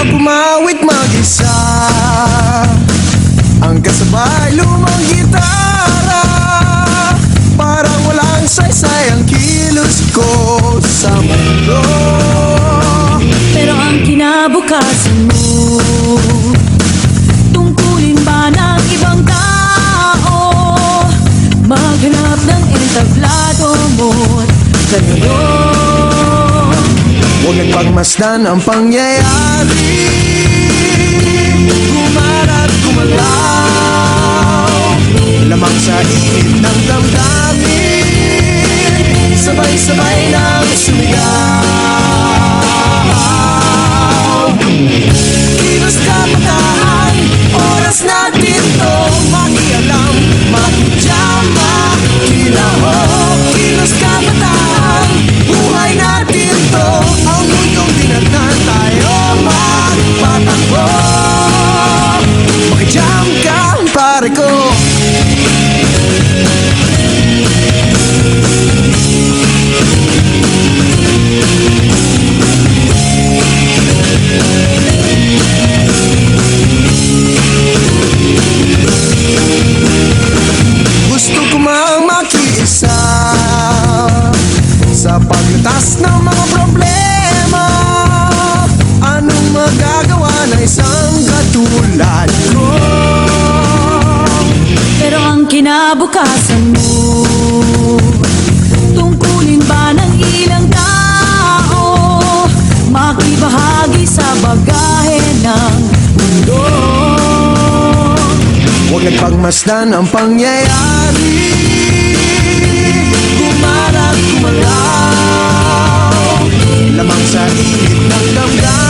Pumawit mag-isa, ang kasabay lumang gitara. Parang walang saysay ang kilos ko sa mundo. Pero ang kinabukasan mo, tungkulin ba ng ibang tao? Maghanap ng entablado mo't gano'n. Huwag nagpagmasdan ang pangyayari, gumarat gumalaw, lamang sa init ng damdamin, sabay-sabay nang sumigaw. Kilos kapatahan, oras natin to makialam, makijama, kilahok. Kilos kapatahan, buhay natin to, ang mundong dinagnan tayo magpatakbo. Makijam ka, pare ko. Gusto ko mang makiisa sa paglutas ng mga problema. Anong magagawa na isang katulad ko? Pero ang kinabukasan mo, tungkulin ba ng ilang tao? Makibahagi sa bagahe ng mundo. Huwag nagpagmasdan ang pangyayari, gumarat gumalaw, lamang sa init ng damdamin,